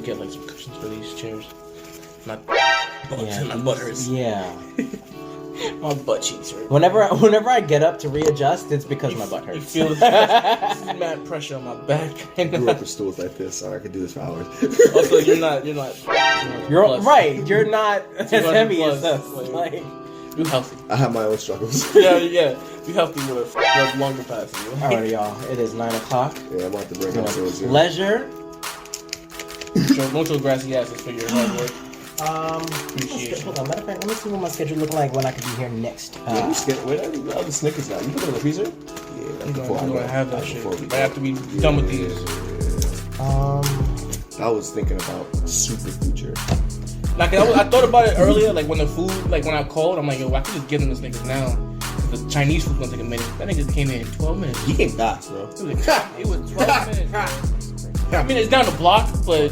get like some cushions for these chairs. My butt hurts. Yeah. My butt cheeks hurt. Whenever I get up to readjust, it's because my butt hurts. You feel this mad pressure on my back. I grew up with stools like this, so I could do this for hours. Also, you're not. You're right. You're not as heavy as us. Like, you healthy. I have my own struggles. Yeah. You healthy with a lung capacity. Alright, y'all. It is 9:00. Yeah, I'm about to bring out those. Leisure. Don't show grassy asses for your hard work. Appreciation. Hold on, matter of fact, let me see what my schedule look like when I can be here next. Where are the Snickers now? You put them in the freezer? Yeah, that's before I'm gonna have that that's shit. before we I have to be done with these. I was thinking about super future. Like I thought about it earlier, like when the food, like when I called, I'm like, yo, I could just give them the Snickers now. The Chinese food's gonna take a minute. That nigga came in 12 minutes. He came fast, bro. It was 12 minutes. Bro. I mean, it's down the block, but.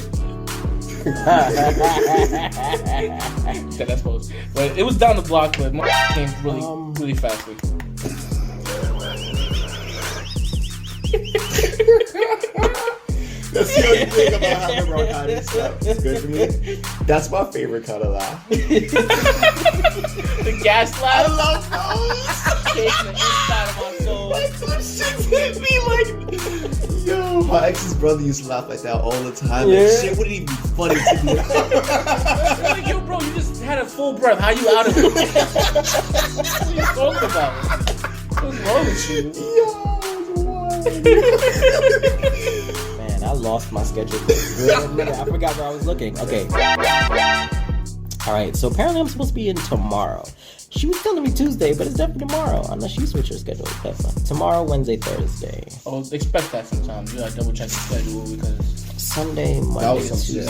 That's supposed. But it was down the block, but my came really fastly. That's the only thing about having bronchitis that's good for me. That's my favorite kind of laugh. The gas laugh. I love those. Taking the inside of my soul. Like some shit hit me like. Yo, my ex's brother used to laugh like that all the time. Yeah. Like, shit wouldn't even be funny to me. Like, yo, bro, you just had a full breath. How you out of it? What are you talking about? What's wrong with you? Yo, Man, I lost my schedule for a good minute. I forgot where I was looking. Okay. Alright, so apparently I'm supposed to be in tomorrow. She was telling me Tuesday, but it's definitely tomorrow. Unless she switched her schedule. Tomorrow, Wednesday, Thursday. Oh, expect that sometimes. You gotta double check the schedule because Sunday, Monday, Tuesday,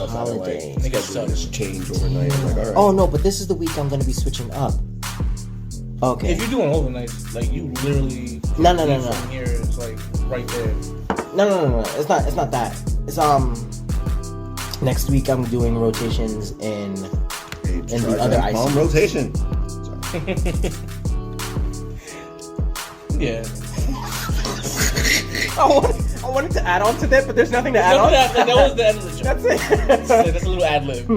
holiday. Schedules change overnight. I'm like, all right. Oh no, but this is the week I'm gonna be switching up. Okay. if you're doing overnights, like you literally No. from here, it's like right there. No. It's not that. It's next week I'm doing rotations in the other IC. Rotation. Yeah. I wanted to add on to that, but there's nothing to add on. That was the end of the joke. That's it. That's a little ad lib.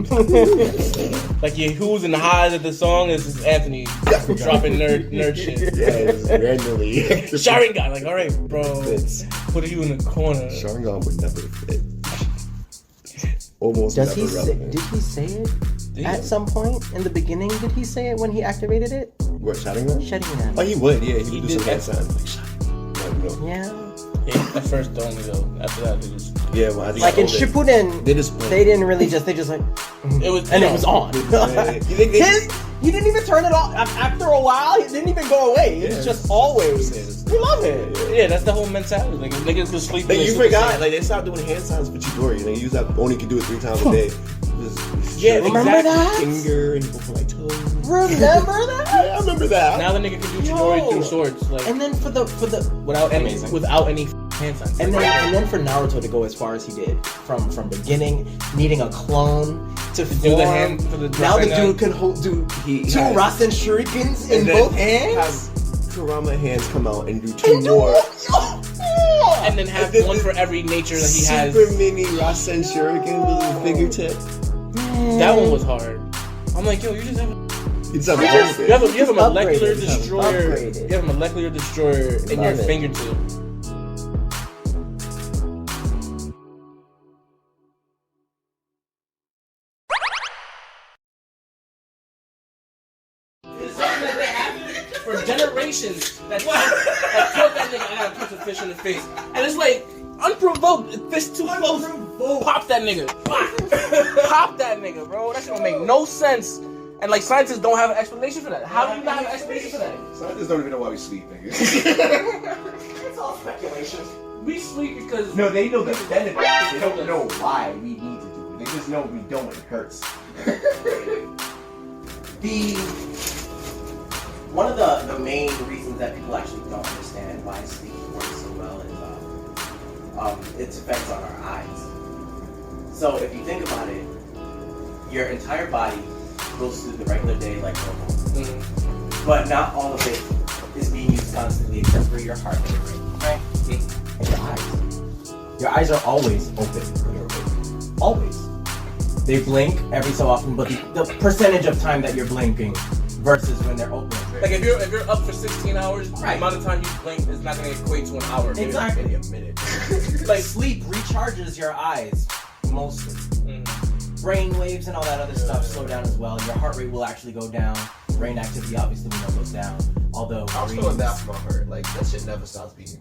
Like your who's and the highs of the song is Anthony dropping nerd shit. Yeah, it's randomly. Sharingan, like, all right, bro, put you in the corner. Sharingan would never fit. Almost Did never he relevant. say it at some point in the beginning? Did he say it when he activated it? What, Sharingan? Sharingan. Oh, he would, yeah. He would do did some hand signs. No. Yeah. Yeah, at first only though. After that, they just Yeah, well, I think Like in Shippuden, they didn't really just it was and it was on. You didn't even turn it off. After a while, it didn't even go away. It was just always. We love it. Yeah, that's the whole mentality. Like if niggas could sleep. Like, you forgot, like they stopped doing hand signs for Chidori. Like, you only could do it 3 times a day. Yeah, remember exactly. that? Finger and go for like toes. Remember that? Yeah, I remember that. Now the nigga can do Chidori through swords, like And then for the without any hand signs. and then for Naruto to go as far as he did from beginning needing a clone to do the hand for the now the Rasengan. dude can hold He two has- Rasen shurikens in and then both hands Have Kurama hands come out and do 2 more. and then have one for every nature that he has. Super mini Rasen Shuriken with a fingertip. That one was hard. I'm like, yo, you just have It's a you have a molecular upgraded. destroyer. Upgraded. You have a molecular destroyer in your Love it. fingertip. For generations, that killed that nigga. I gotta punch a fish in the face, and it's like unprovoked. Fish too close. Pop that nigga. Pop that nigga, bro. That shit don't make no sense. And like scientists don't have an explanation for that. How do you not have an explanation for that? Scientists don't even know why we sleep, nigga. It's all speculation. We sleep because No, they know the benefit. They don't know why we need to do it. They just know we don't. It hurts. One of the main reasons that people actually don't understand why sleep works so well is its effects on our eyes. So if you think about it, your entire body goes through the regular day like normal, but not all of it is being used constantly except for your heart rate, right? And your eyes. Your eyes are always open when you're awake. always. They blink every so often, but the percentage of time that you're blinking versus when they're open. Like if you're up for 16 hours, Right. the amount of time you blink is not going to equate to an hour. Exactly. Maybe a minute. Like sleep recharges your eyes mostly. Brain waves and all that other stuff slow down as well. Your heart rate will actually go down. Brain activity obviously we know goes down. Although I was feeling that from my heart. Like that shit never stops beating.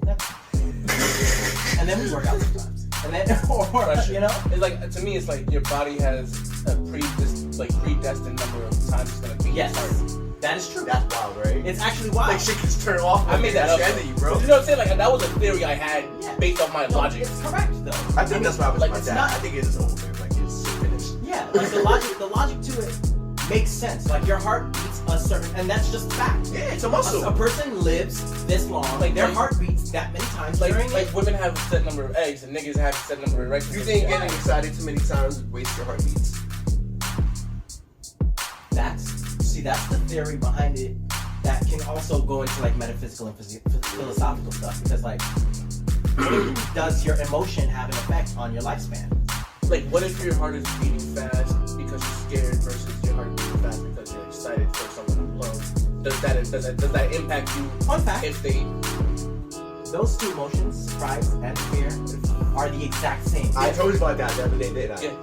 and then we work out sometimes. And then or you know? It's like, to me, it's like your body has a predestined number of times it's gonna beat. Yes. Your heart. That is true. That's wild, right? It's actually wild. Like shit can turn off. I made that up. Standing you, bro. You know what I'm saying? Like that was a theory I had based off my logic. It's correct though. I think that's why I was like, my it's dad. not- I think it is over. Like it's finished. Yeah, like the logic to it makes sense. Like your heart beats a certain, and that's just fact. Yeah, it's a muscle. A person lives this long, like their heart beats that many times during Like it. women have a set number of eggs and niggas have a set number of erections. You think getting excited too many times would waste your heartbeats? That's the theory behind it. That can also go into like metaphysical and philosophical stuff because like, does your emotion have an effect on your lifespan? Like, what if your heart is beating fast because you're scared versus your heart beating fast because you're excited for someone you love? Does that impact you? Fun fact: If they those two emotions, pride and fear, are the exact same. I told you about that the other day, didn't I? Yeah.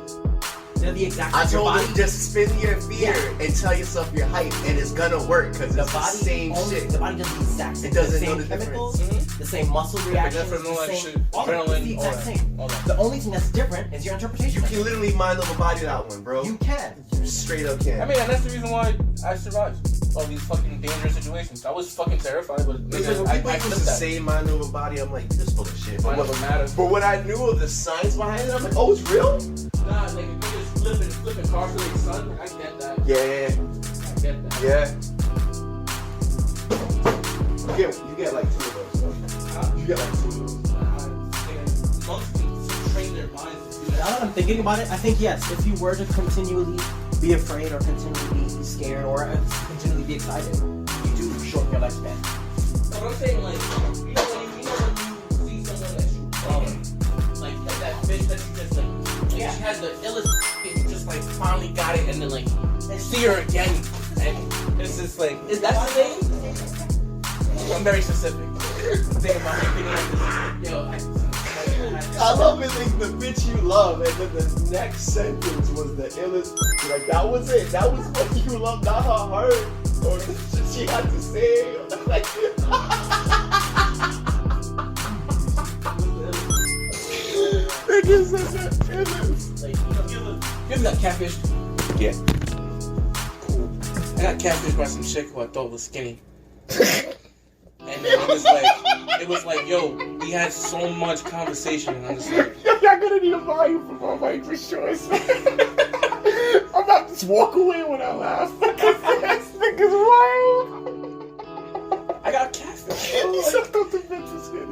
They're the exact I same. Your told body, you just spin your fear and tell yourself you're hype, and it's gonna work because the it's the body, same shit. The body does the exact same. It doesn't the know same the chemicals, difference. the same muscle reactions, epinephrine, all the that same, shit, all of it, it's the adrenaline, all exact that. same. All that. The only thing that's different is your interpretation. You can literally mind over body that one, bro. You can. You straight up can. I mean, and that's the reason why I survived all these fucking dangerous situations. I was fucking terrified, but Because when I people use flipped the that. same mind over body, I'm like, this is full of shit. Mine But doesn't matter. when I knew of the science behind it, I'm like, oh, it's real? Nah, like if niggas flipping cars for their son, like, I get that. Yeah, I get that. yeah. You get like two of those, though. You get like two of those. Monks can train their minds to do Now that. that I'm thinking about it, I think yes, if you were to continually be afraid or continually be scared or continually be excited, you do shorten your lifespan. But I'm saying, like, you know when you see someone that you love, like that bitch that you just like, she has the illest and you just like finally got it, and then like see her again, and it's just like, is that the thing? I'm very specific. I'm thinking about like, yo, I love it, like the bitch you love, and then the next sentence was the illest. Like that was it. That was what you love, not her heart or the shit she had to say. Like, niggas said the illest. like, you ever got catfish? Yeah. Cool. I got catfished by some chick who I thought was skinny. And then it was like, yo, we had so much conversation, and I'm just like, Y'all gonna need a volume for my mic for sure. I'm about to just walk away when I laugh. This nigga's wild. I got catfish. You sucked up the bitch was skinny.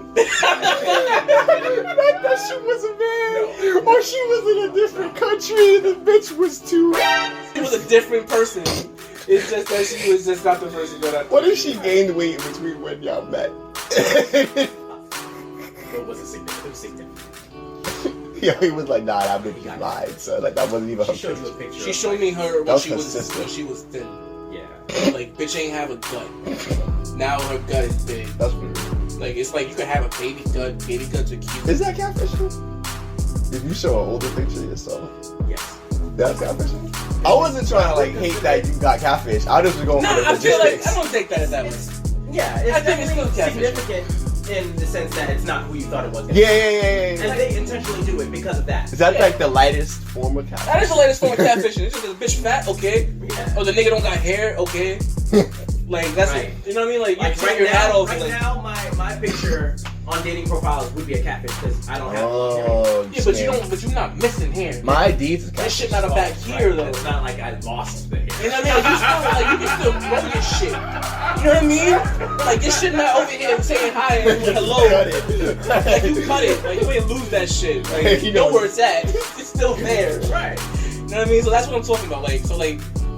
That she was a man. Or she was in a different country and the bitch was too. She was a different person. It's just that she was just not the person that I thought. What if she gained weight in between when y'all met? It was a significant. Yeah, he was like, nah, that bitch lied. So like that wasn't even her She showed you a picture. picture. She of, showed me her That when was she her was sister. thin. Yeah. Like, bitch ain't have a gut. Now her gut is big. That's weird. Like, it's like you could have a baby gut. Baby guts are cute. Is that catfishing? If you show an older picture of yourself, Yes. that's catfishing? I wasn't trying to like hate that you got catfish. I just was going Nah, for the I feel like logistics. I don't take that as that way. Yeah, it's I think it's definitely still catfish. significant in the sense that it's not who you thought it was. Yeah. And they intentionally do it because of that. Is that like the lightest form of catfish? That is the latest form of catfishing. It's just a bitch fat, okay? Yeah. Or the nigga don't got hair, okay? Like, that's Right. it. You know what I mean? Like, you Like take right your hat now, off and like, my picture on dating profiles would be a catfish because I don't have. Oh, yeah, but you're not missing hair. My ID's is This catfish. shit not a back here though. It's not like I lost the hair. You know what I mean? Like, you can still grow your shit. You know what I mean? Like, your shit not over here saying hi and hello. Cut it. Like, you cut it. Like, you ain't lose that shit. Like, you know where it's at. It's still there. Right. You know what I mean? So that's what I'm talking about.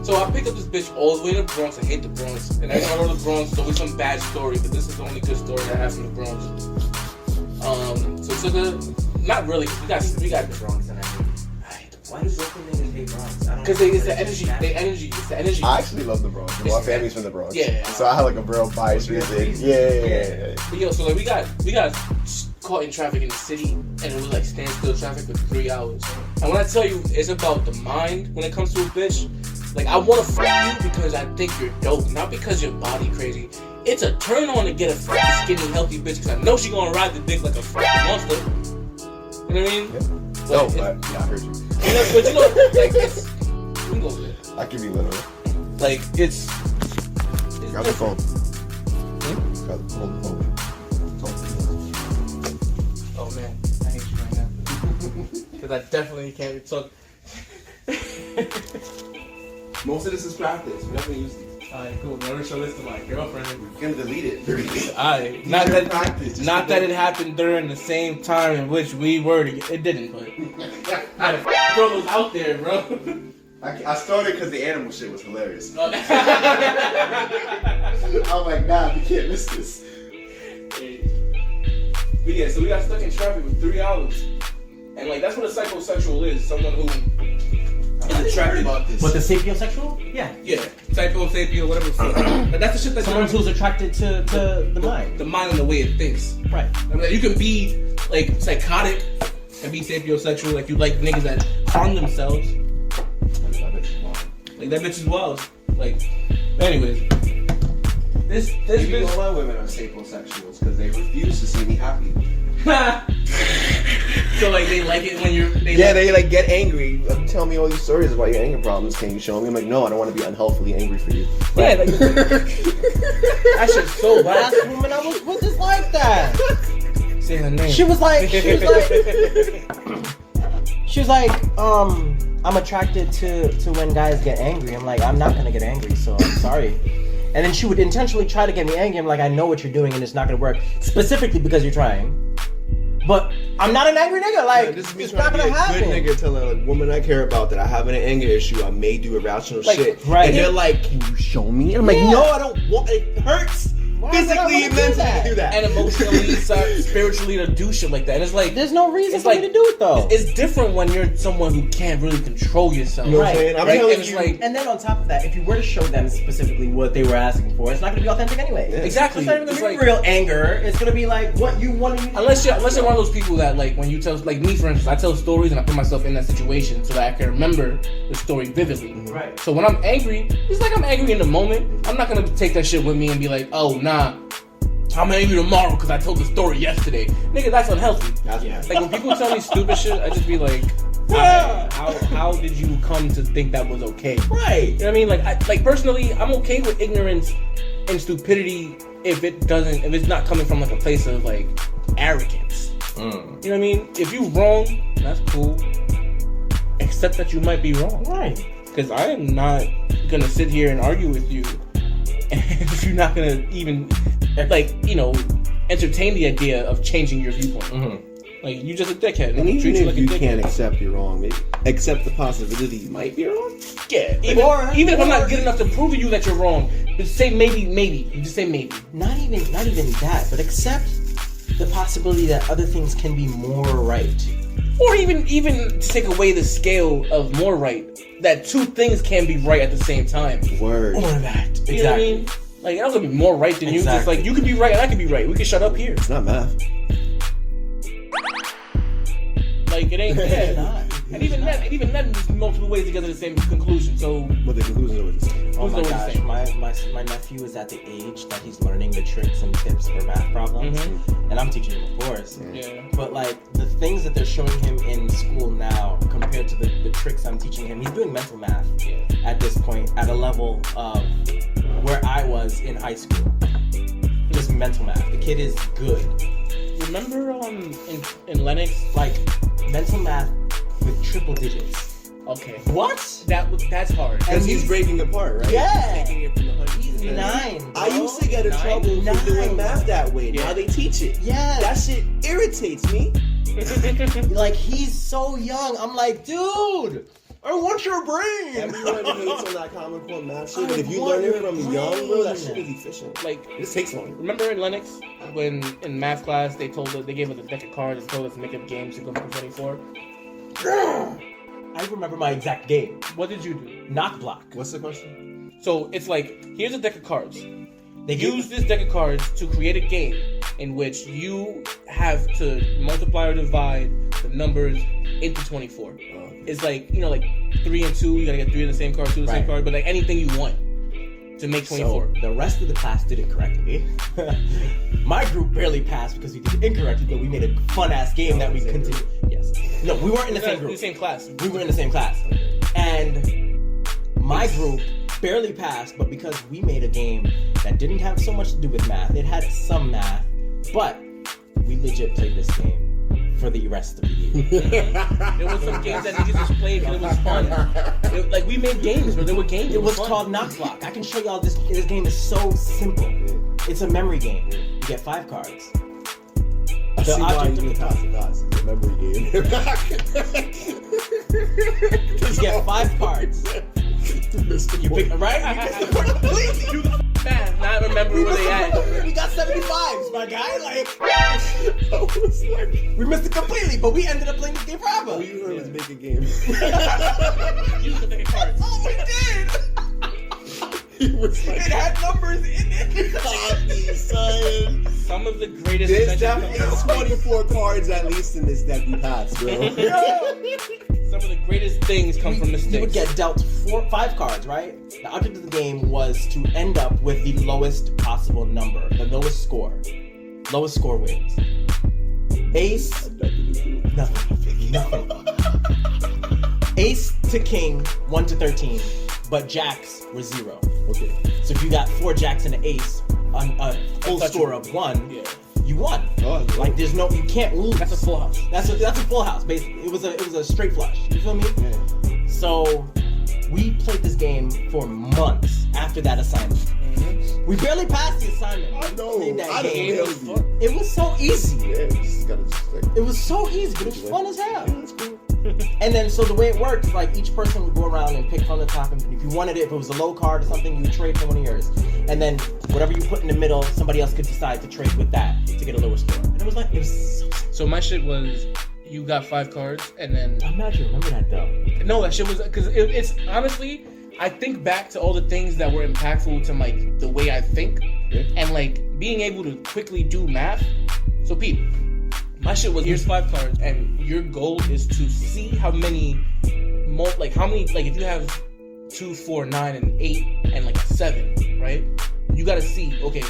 So I picked up this bitch all the way in the Bronx. I hate the Bronx. And every time I go to the Bronx, there's always some bad story. But this is the only good story I have from the Bronx. So not really. We got the Bronx and everything. Why do broken niggas hate Bronx? Because it's the energy. It's the energy. I actually love the Bronx. My family's from the Bronx. Yeah. So I have like a real bias reason. Yeah. But yo, so like we got caught in traffic in the city, and it was like standstill traffic for 3 hours. And when I tell you it's about the mind when it comes to a bitch, like I want to fuck you because I think you're dope, not because your body crazy. It's a turn on to get a fucking skinny, healthy bitch because I know she gonna ride the dick like a fucking monster. You know what I mean? Yeah. No, but yeah, I heard you. But you know, like it's. We can go with it. I can be literal. Like it's Grab the phone. Grab the phone. Oh man, I hate you right now. Because I definitely can't talk. Most of this is practice. We definitely use these. Alright, cool. Never show this to my girlfriend. We're gonna delete it. Alright, not that it happened during the same time in which we were together. It didn't, but I had to throw those out there, bro. I started because the animal shit was hilarious. Oh, I'm like, nah, you can't miss this. But yeah, so we got stuck in traffic for 3 hours. And like that's what a psychosexual is. Someone who is attracted. About this. What, the sapiosexual? Yeah. Yeah. Psychosexual, whatever it's called. But that's the shit that Someone who's attracted to the mind. the mind and the way it thinks. Right. I mean, like, you can be like psychotic and be sapiosexual, like you like niggas that harm themselves. Like that bitch is wild. Like, anyways, this Maybe bitch. all my women are sapiosexuals because they refuse to see me happy. So like they like it when you're. They like get angry. Tell me all these stories about your anger problems. Can you show me? I'm like, no, I don't want to be unhealthily angry for you. Yeah, like that shit's so bad. Last woman I was with is like that. Say her name. She was like, I'm attracted to when guys get angry. I'm like, I'm not gonna get angry, so I'm sorry. And then she would intentionally try to get me angry. I'm like, I know what you're doing and it's not gonna work. Specifically because you're trying. But I'm not an angry nigga. Like, This is me it's trying not to be gonna a happen. good nigga telling a woman I care about that I have an anger issue. I may do irrational Like, shit. right. And they're like, can you show me? And I'm like, Yeah. no, I don't want it. Hurts. Why would I Physically wanna and do mentally that? to do that. And emotionally, spiritually to do shit like that. And it's like There's no reason it's for me to do it though. It's different when you're someone who can't really control yourself. You know what I'm Right. saying? I'm Right? telling And it's you. like And then on top of that, if you were to show them specifically what they were asking for, it's not gonna be authentic anyway. Yeah. exactly. It's not even It's gonna be like- real anger. It's gonna be like what you wanted. Unless you're one of those people that like when you tell, like me for instance, I tell stories and I put myself in that situation so that I can remember the story vividly. Right. So when I'm angry, it's like I'm angry in the moment. I'm not gonna take that shit with me and be like, oh nah, I'm angry tomorrow because I told the story yesterday. Nigga, that's unhealthy. Yeah. Like when people tell me stupid shit, I just be like, Yeah. how did you come to think that was okay? Right. You know what I mean? Like personally, I'm okay with ignorance and stupidity if it's not coming from like a place of like arrogance. You know what I mean? If you wrong, that's cool. Accept that you might be wrong. Right. Because I am not gonna sit here and argue with you if you're not gonna even like, you know, entertain the idea of changing your viewpoint. Like you just a dickhead. And I'm even treat you if like a you dickhead. can't accept you're wrong, maybe accept the possibility you might be wrong. Yeah, even if I'm not good enough to prove to you that you're wrong, just say maybe. You just say maybe. Not even that, but accept the possibility that other things can be more right. Or even to take away the scale of more right, that two things can be right at the same time. Word. Or that. Exactly. You know what I mean? Like, I was gonna be more right than you. Just Exactly. like, you could be right and I could be right. We can shut up here. It's not math. Like, it ain't It's that. not. And even then, there's multiple ways to get to the same conclusion. So, But the conclusion is always the same. Oh Who's my always gosh, saying? my nephew is at the age that he's learning the tricks and tips for math problems, and I'm teaching him, of course. yeah. But like the things that they're showing him in school now, compared to the tricks I'm teaching him, he's doing mental math at this point at a level of where I was in high school. Just mental math. The kid is good. Remember in Lennox? Like mental math with triple digits. Okay. What? That's hard. Because he's breaking apart, right? Yeah. Taking it from the hundreds. He's 9. I used to get in Nine? trouble for doing math that way. Yeah. Now they teach it. Yeah. That shit irritates me. Like he's so young. I'm like, dude, I want your brain. Everyone hates on that Common Core math shit, but if you want learn it your from young, bro, that brain. shit is efficient. Like, It just takes longer. remember in Lennox when in math class they gave us a deck of cards and told us to make up games to go from 24. I remember my exact game. What did you do? Knock block. What's the question? So it's like, here's a deck of cards. They Use this deck of cards to create a game in which you have to multiply or divide the numbers into 24. It's like, you know, like 3 and 2, you gotta get 3 of the same card, 2 of the same card, but like anything you want to make 24. So the rest of the class did it correctly. My group barely passed because we did it incorrectly, but we made a fun-ass game that we continued. Yes. No, we weren't in the same group. The same class. We were in the same class. And my group barely passed, but because we made a game that didn't have so much to do with math, it had some math, but we legit played this game for the rest of the year. There was some games that niggas just played because it was fun. Like, we made games, but there were games. It was fun. called Knock Block. I can show y'all this game is so simple. It's a memory game. You get 5 cards. I see why object you of need the pass the dots. It's a memory game. You get 5 cards. You pick, right? You fast, not remember where they at. We got 75s, my guy. Like, we missed it completely, but we ended up playing this game forever. All you heard was make a game. Use the deck of cards. Oh, we did! He was like, It had numbers in it. copy, son. Some of the greatest There's inventions definitely 24 cards at least in this deck we passed, bro. Some of the greatest things come from mistakes. You would get dealt 5 cards, right? The object of the game was to end up with the lowest possible number, the lowest score. Lowest score wins. Ace, nothing. Ace to king, 1 to 13, but jacks were 0. Okay. So if you got 4 jacks and an ace, on a full score of 1, Yeah. you won. Oh, Like there's no, you can't lose. That's a full house. That's a full house. Basically, it was a straight flush. You feel me? Yeah. So we played this game for months after that assignment. Mm-hmm. We barely passed the assignment. I know. Played that I game. know. It was so easy. Yeah, you just gotta like. It was so easy, but it was fun as hell. That's cool. And then, so the way it worked is like each person would go around and pick from the top, and if you wanted it, if it was a low card or something, you would trade for one of yours. And then whatever you put in the middle, somebody else could decide to trade with that to get a lower score. And it was so So my shit was, you got 5 cards, and then... I'm not sure. Remember that though. No, that shit was... Because it's honestly, I think back to all the things that were impactful to, like, the way I think. Yeah. And, like, being able to quickly do math. So, Pete, my shit was, here's 5 cards, and your goal is to see how many, like, if you have 2, 4, 9, and 8, and, like, a 7, right? You gotta see, okay,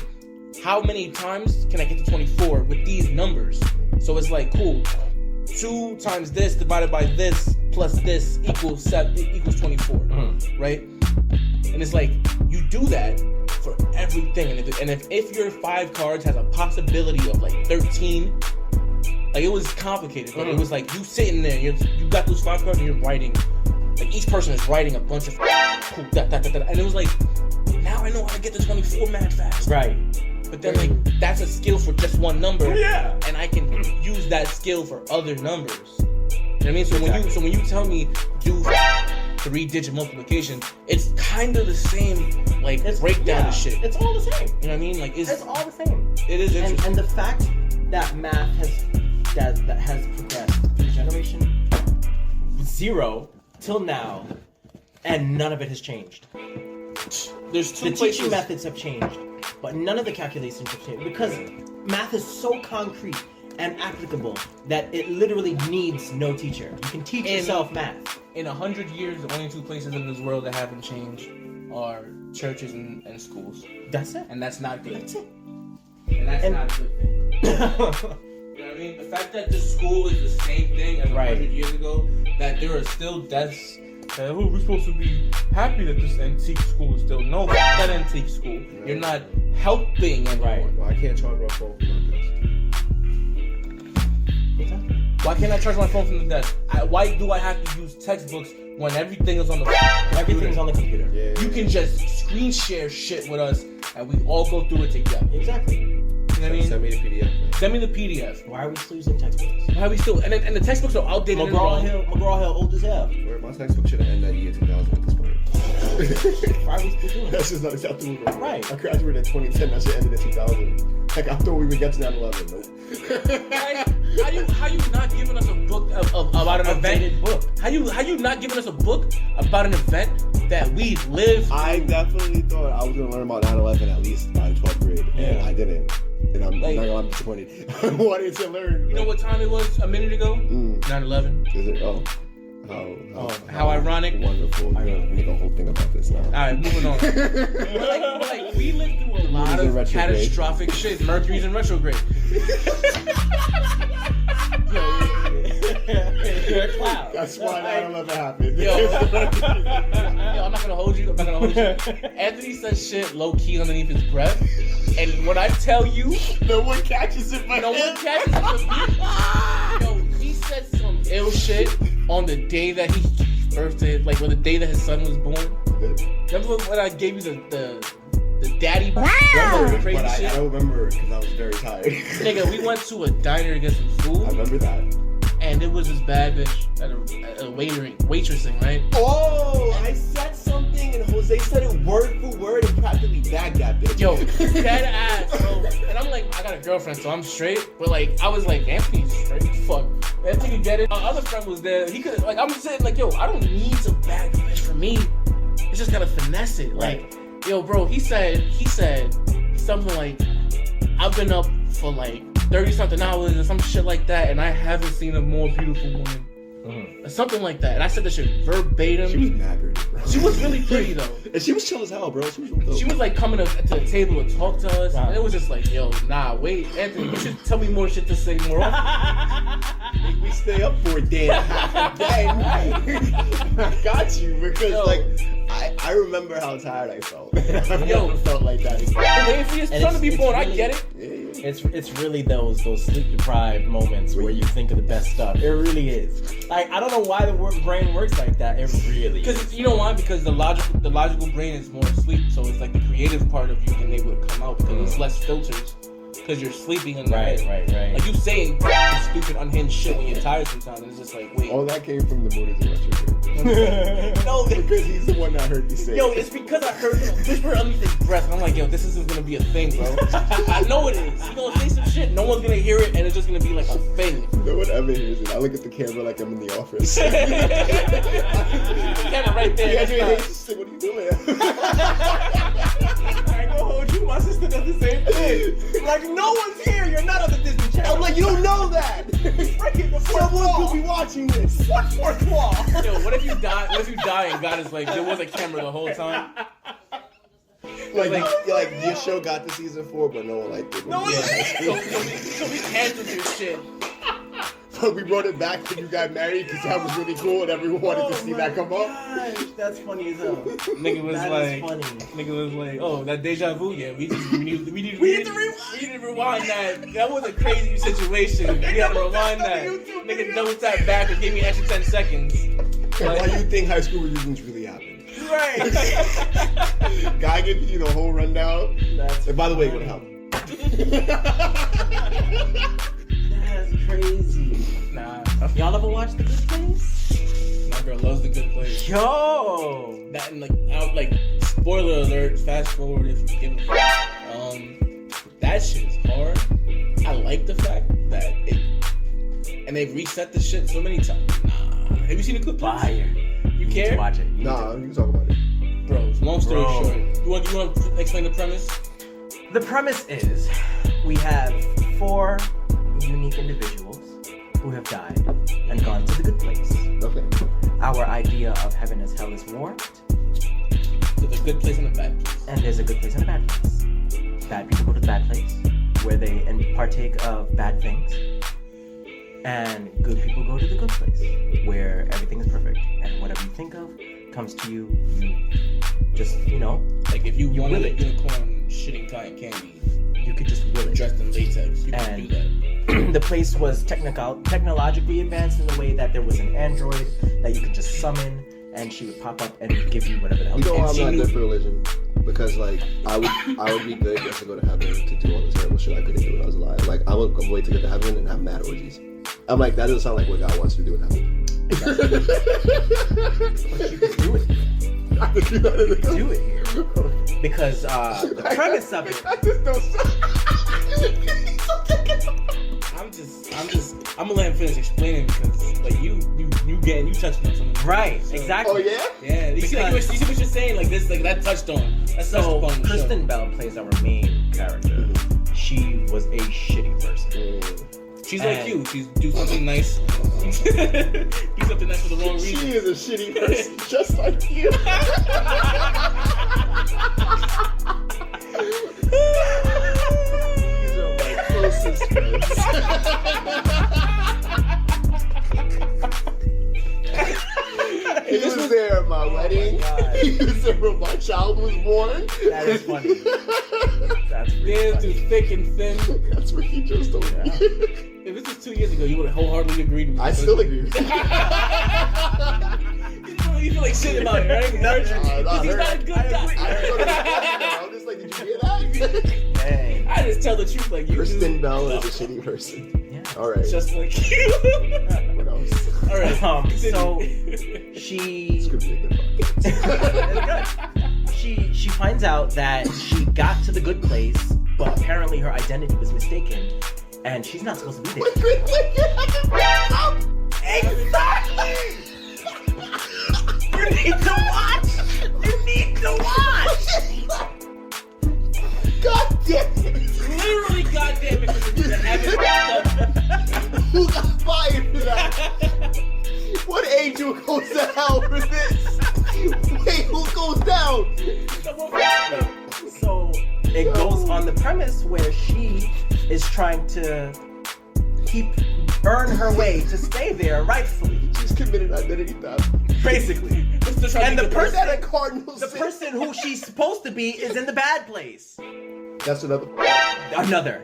how many times can I get to 24 with these numbers? So it's like, cool, 2 times this divided by this plus this equals 24, right? And it's like, you do that for everything. And if your 5 cards has a possibility of like 13, like, it was complicated, but it was like you sitting there, you got those 5 cards and you're writing, like each person is writing a bunch of cool, and it was like, now I know how to get to 24 mad fast. Right. But then, like, that's a skill for just one number. Yeah. And I can use that skill for other numbers. You know what I mean? So when you tell me do 3-digit multiplication, it's kind of the same, like, breakdown of shit. It's all the same. You know what I mean? Like, It's all the same. it is interesting. And the fact that math has progressed through generation 0 till now, and none of it has changed. There's 2 The places. teaching methods have changed, but none of the calculations have changed because math is so concrete and applicable that it literally needs no teacher. You can teach yourself math. In 100 years, the only 2 places in this world that haven't changed are churches and schools. That's it. And that's not good. That's it. And that's And- not a good thing. You know what I mean? The fact that the school is the same thing as 100 years ago, that there are still deaths, that, oh, we're supposed to be happy that this antique school is still... No, that antique school. Right. You're not helping anyone. Right. Well, I can't charge my phone for this. Why can't I charge my phone from the desk? Why do I have to use textbooks when everything is on the Everything's on the computer. Yeah. You can just screen share shit with us and we all go through it together. Exactly. You know what I mean? Send me the PDF. Man. Send me the PDF. Why are we still using textbooks? Why are we still... And the textbooks are outdated and wrong. McGraw-Hill old as hell. Where my textbook should have ended that year 2000 at this point. Why are we still doing That's it? just not acceptable. Bro. Right. I graduated in 2010. That shit ended in 2000. Like I thought we would get to 9/11. Nope. How you not giving us a book about an event? Updated book. How you not giving us a book about an event that we lived? I definitely thought I was gonna learn about 9/11 at least by 12th grade, and Yeah. I didn't. And I'm Like- not gonna lie, I'm disappointed. I wanted to learn. You know what time it was a minute ago? 9/11. Is it? Oh. How ironic. Wonderful. We're gonna make a whole thing about this now. Alright, moving on. but like, we lived through a lot in of retrograde. catastrophic shit. Mercury's in retrograde. You're a clown. That's why 9/11 happened. Yo, I'm not gonna hold you. Anthony says shit low key underneath his breath, and when I tell you, No one catches it, but no one catches it but me. Yo, he said some ill shit on the day that he gave birth to, like, on the day that his son was born. Remember when I gave you the daddy crazy But I shit? don't remember because I was very tired. Nigga, we went to a diner to get some I food, remember that. and it was this bad bitch at a waitressing, right? Oh, I said something and Jose said it word for word and practically bagged that bitch. Yo, dead ass, bro. And I'm like, I got a girlfriend, so I'm straight. But like, I was like, Anthony's straight. Fuck. Anthony get it. My other friend was there. He could, like, I'm saying, like, yo, I don't need to bag a bitch for me. It's just gotta finesse it. Like, yo, bro, he said something like, I've been up for like 30 something hours or some shit like that, and I haven't seen a more beautiful woman. Or something like that. And I said that shit verbatim. She was mad pretty, bro. She was really pretty though. And she was chill as hell, bro. She was real dope. She was like coming up to the table to talk to us, and it was just like, yo, nah, wait, Anthony, you should tell me more shit to say more often. We stay up for a day and a half again. I got you because Yo. like I remember how tired I felt. I've Yo. never felt like that. Waiting for your And son to be it's born, I really- get it. It's really those sleep deprived moments where you think of the best stuff. It really is. Like, I don't know why the brain works like that. It really Because is. you know why? Because the logical brain is more asleep, so it's like the creative part of you can able to come out because it's less filters. Because you're sleeping in the Right. Like you saying stupid unhinged shit when you're tired sometimes, and it's just like, wait. All that came from the mood of the retrograde. No, Because he's the one that heard me say. yo, it's because I heard him whisper underneath his breath, and I'm like, yo, this isn't gonna be a thing, bro. I know it is. He's gonna say some shit, no one's gonna hear it, and it's just gonna be like a thing. No one ever hears it. I look at the camera like I'm in the office. Camera right there. Yeah, next dude, time. hey, sister, what are you doing? I ain't gonna hold you. My sister does the same thing. Like, no one's here. You're not on the Disney Channel. I'm like, you don't know that. Breaking the fourth Someone wall. could be watching this. What fourth wall? Yo, what if you die? What if you die and God is like, there was a camera the whole time? Like your show got to season 4, but no one liked it. No one Yeah. liked So we canceled your shit. But we brought it back when you got married because that was really cool and everyone wanted to see that come up. Gosh, that's funny as hell. Nigga was That like, is funny. nigga was like, oh, that deja vu. Yeah, we need to rewind. We need to rewind that. That was a crazy situation. We had to rewind that. Nigga double tap back and give me an extra 10 seconds. Why you think high school reunions really happen? Right. Guy gives you the whole rundown. That's And by the way, what happened? That's crazy. Nah, Y'all ever watch The Good Place? my girl loves the good place. Yo. That and like spoiler alert. Fast forward if you give a fuck. That shit is hard. I like the fact that it, and they've reset the shit so many times. Nah, have you seen the Good Place? Fire. You Need care? to watch it. You need Nah, you can talk about it. Bro, long story Bro. short. You want to explain the premise? The premise is we have 4 unique individuals who have died and gone to the good place. Okay. Our idea of heaven as hell is warped, There's a good place and a bad place. and there's a good place and a bad place. Bad people go to the bad place, where they partake of bad things, and good people go to the good place, where everything is perfect, and whatever you think of comes to you. You just, Like if you You wanted will a it. unicorn shitting cotton candy you could just will it. dressed in latex, you can And- do that. The place was technologically advanced in the way that there was an android that you could just summon, and she would pop up and give you whatever the hell. You know and I'm she not knew- good for religion because like I would be good just to go to heaven to do all the terrible shit I couldn't do when I was alive. Like I would wait to get to heaven and have mad orgies. I'm like that doesn't sound like what God wants to do in heaven. But she could do it. have to do that in the Do it here. Because the premise of it. I just don't. I'm gonna let him finish explaining because like you touched on something. Right, So- exactly. Oh yeah. Yeah, you see what you're saying? Like this, like that touched on. That's So touched upon the Kristen show. Bell plays our main character. She was a shitty person. She's like you. She's do something nice. Do something nice for the wrong reason. She is a shitty person, just like you. These are my closest friends. He was there at my wedding. God. He was there when my child was born. That is funny. That's really Damn, funny. through thick and thin. That's what he just told me. If this was 2 years ago, you would have wholeheartedly agreed with me. I still agree with you. You feel like shit about it, right? Nah, He's not a good guy. I'm just like, did you hear that? Dang. I just tell the truth, like you. Kristen do. Bell is a shitty person. Yeah. All right. Just like you. What else? All right. So continue. she This could be a good podcast. she finds out that she got to the good place, but apparently her identity was mistaken, and she's not supposed to be there. Exactly. You need to watch. You need to watch. God damn it! Literally, goddamn it! Who got fired for that? What angel goes to hell for this? Wait, who goes down? So it goes on the premise where she is trying to earn her way to stay there rightfully. She's committed identity theft. Basically. And the Is that a person, cardinal the sin? person who she's supposed to be is in the bad place. That's another. Another.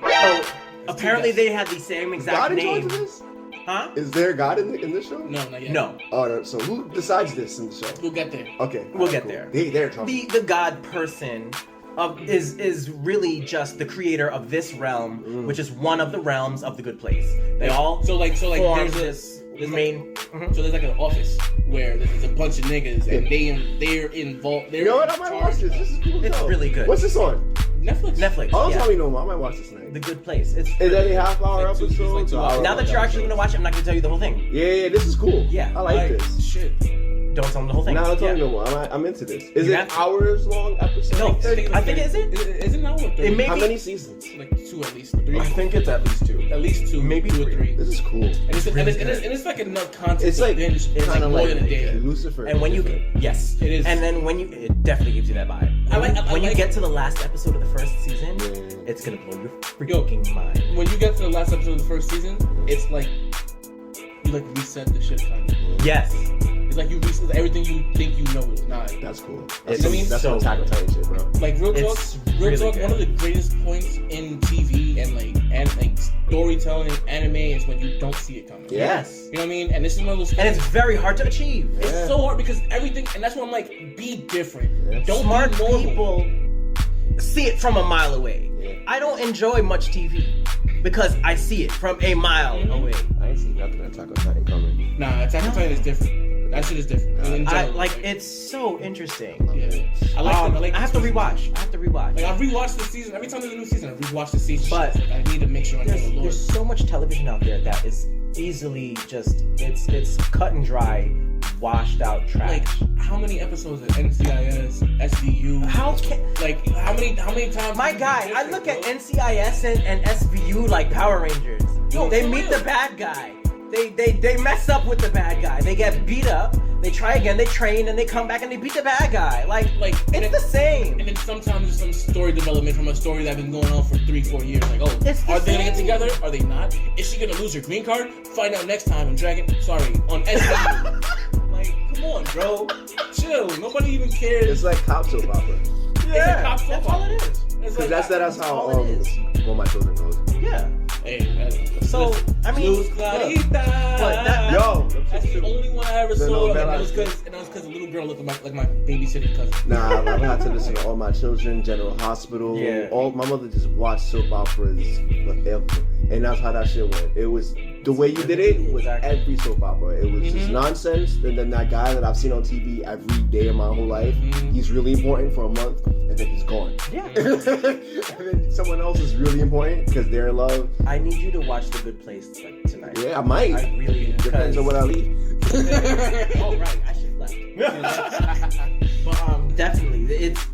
So apparently they had the same God exact in charge name. of this? Huh? Is there God in this show? No, not yet. No. Oh, no. So who decides this in the show? We'll get there. Okay. We'll get there. They're talking. The God person is really just the creator of this realm, which is one of the realms of the good place. They all So like form there's this main. So there's like an office where there's a bunch of niggas and they're involved. They're You know what? I in might charge watch this. of- This is cool. It's show. really good. What's this on? Netflix. Oh, Yeah. tell me no more. I might watch this tonight. The Good Place. It's Is that a half-hour Like two- it's episode? like 2 hours. now that you're actually gonna watch it, I'm not gonna tell you the whole thing. Yeah, this is cool. Yeah. I like this. Shit. Don't tell them the whole thing. Now don't tell me Yeah. no more. I'm into this. Is You it have to. hours long episode? No, I think is it? Is it not? It may How be- many seasons? Like 2 at least. 3. I think it's at least 2. At least 2, Maybe 2 or 3. This is cool. And it's really and it's like enough content. It's to like binge. It's like kind of more like than a day. Lucifer. And when you yes, It is. and then when it definitely gives you that vibe. When you get to the last episode of the first season, Yeah. it's gonna blow your freaking mind. When you get to the last episode of the first season, it's like you like reset the shit kind of. Yes, It's like you reset everything you think you know is not. That's cool. It's That's so some Attack on Titan shit, bro. Like real talk, It's really good. one of the greatest points in TV and like storytelling and anime is when you don't see it coming. yes, You know what I mean? And this is one of those and things. it's very hard to achieve. It's Yeah. so hard because everything, and that's why I'm like, be different. Yeah. Don't Smart be normal. people see it from a mile away. Yeah. I don't enjoy much TV because I see it from a mile away. I ain't seen nothing Attack on Titan coming. Nah, Attack on Titan is different. That shit is different. In I general. like it's so interesting. Yeah. I like I have to rewatch. Like I rewatch the season every time there's a new season. I rewatch the season. But Like, I need to make sure I know the lore. There's so much television out there that is easily just it's cut and dry, washed out trash. Like how many episodes of NCIS, SVU? how can how many times? my is it guy? I different, look bro? at NCIS and SVU like Power Rangers. Yo, They for meet real. the bad guy. They mess up with the bad guy. They get beat up. They try again. They train and they come back and they beat the bad guy. Like and it's the same. And then sometimes there's some story development from a story that's been going on for 3-4 years. Like, oh, It's the are they gonna get same. together? Are they not? Is she gonna lose her green card? Find out next time on on SVU. Like, come on, bro. Chill. Nobody even cares. It's like cop soap opera. Yeah, cop soap that's all it opera. is. It's Cause that's That's how all it is. Well My Children goes. Yeah. Hey, that's, So I mean, Luz Clarita. that- Yo, That's the only one I ever The saw, and novela. that was because the little girl looked like my babysitting cousin. nah, I had to listen to All My Children, General Hospital. Yeah. My mother just watched soap operas forever, and that's how that shit went. It was the way you did it was Exactly. every soap opera. It was just Mhm. nonsense. And then that guy that I've seen on TV every day of my whole life, Mhm. he's really important for a month, and then he's gone. Yeah. And then someone else is really important because they're in love. I need you to watch The Good Place like tonight. Yeah, I might. I really Depends on when I leave. Oh right, I should have left. But definitely, it's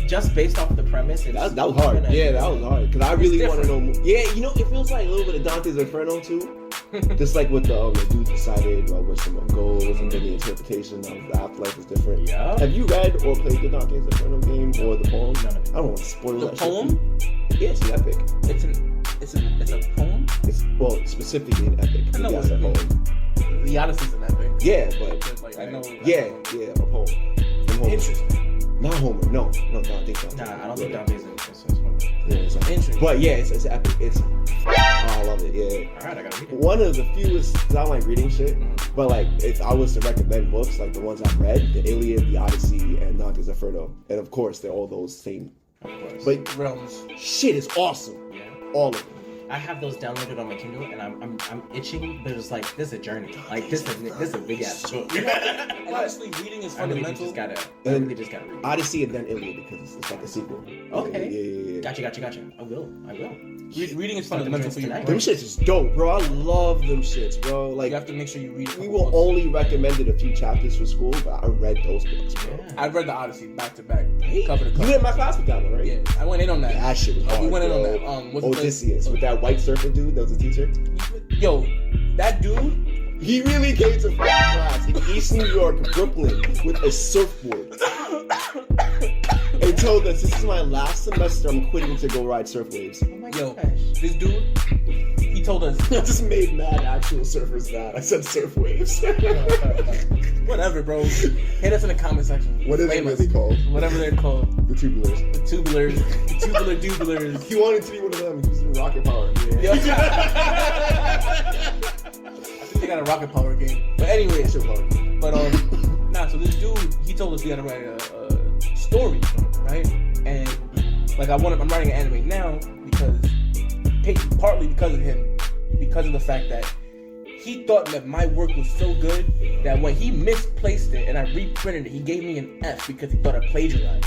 just based off the premise. That was hard. Yeah, that was hard. Because I really want to know more. Yeah, you know, it feels like a little bit of Dante's Inferno too. Just like with the dude decided where someone goes, and then the interpretation of the afterlife is different. Yeah. Have you read or played the Dante's Inferno game or the poem? None of it. I don't want to spoil The that poem? shit. Yeah, it's an epic. It's a poem. It's well, specifically an epic. I know Yes, what a it poem. The Odyssey's an epic. Yeah, but Just like I know. yeah, a poem. From Homer. Interesting. Not Homer. No, I think so. Nah, I don't think Yeah. Dante's in one. Yeah, it's like, Interesting. but yeah, it's epic. It's I love it. Yeah. Alright, I gotta read it. One of the fewest, cause I don't like reading shit, Mhm. but like if I was to recommend books, like the ones I've read, the Iliad, the Odyssey, and Dante's Inferno, and of course they're all those same. Of course. But Realms. shit is awesome, yeah. all of them. I have those downloaded on my Kindle, and I'm itching, but it's like this is a journey. Like this is a big ass book. And honestly, reading is I really fundamental. just gotta read it. Odyssey and then Iliad because it's like a sequel. Okay. Yeah. Gotcha. I will. Reading is Fucking fundamental for you. tonight. Them shits is dope, bro. I love them shits, bro. Like You have to make sure you read it. we were only recommended a few chapters for school, but I read those books, bro. Yeah. I read the Odyssey back to back, cover to You cover. in my class with that one, right? Yeah, I went in on that. That shit was hard. We went in on bro. that. What's the- Odysseus with that white surfer dude that was a teacher. Yo, that dude. He really came to class in East New York, Brooklyn, with a surfboard. And told us, this is my last semester, I'm quitting to go ride surf waves. Oh my Yo, gosh. this dude, he told us, I just made mad actual surfers mad. I said surf waves. whatever, bro. Hit us in the comment section. What are they Blame us. really called? Whatever they're called. The Tubulars. The Tubulars. The Tubular Dubulars. He wanted to be one of them. He was in Rocket Power. Yo. I think they got a rocket power game. But anyway, Shit was hard. but so this dude, he told us we gotta write a story, right? And like I'm writing an anime now partly because of him, because of the fact that he thought that my work was so good that when he misplaced it and I reprinted it, he gave me an F because he thought I plagiarized.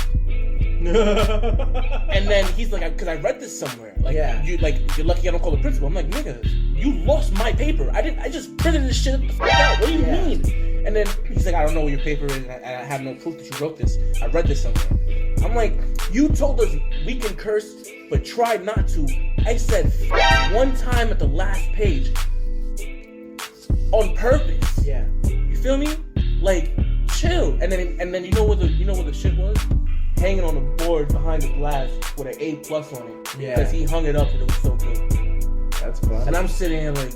And then he's like, because I read this somewhere. Like, Yeah. you're lucky I don't call the principal. I'm like, nigga, you lost my paper. I just printed this shit out. What do you Yeah. mean? And then he's like, I don't know where your paper is, and I have no proof that you wrote this. I read this somewhere. I'm like, you told us we can curse, but try not to. I said one time at the last page on purpose. Yeah. You feel me? Like, chill. And then you know what the shit was? Hanging on the board behind the glass with an A+ on it. Yeah. Because he hung it up and it was so good. That's fun. And I'm sitting here like,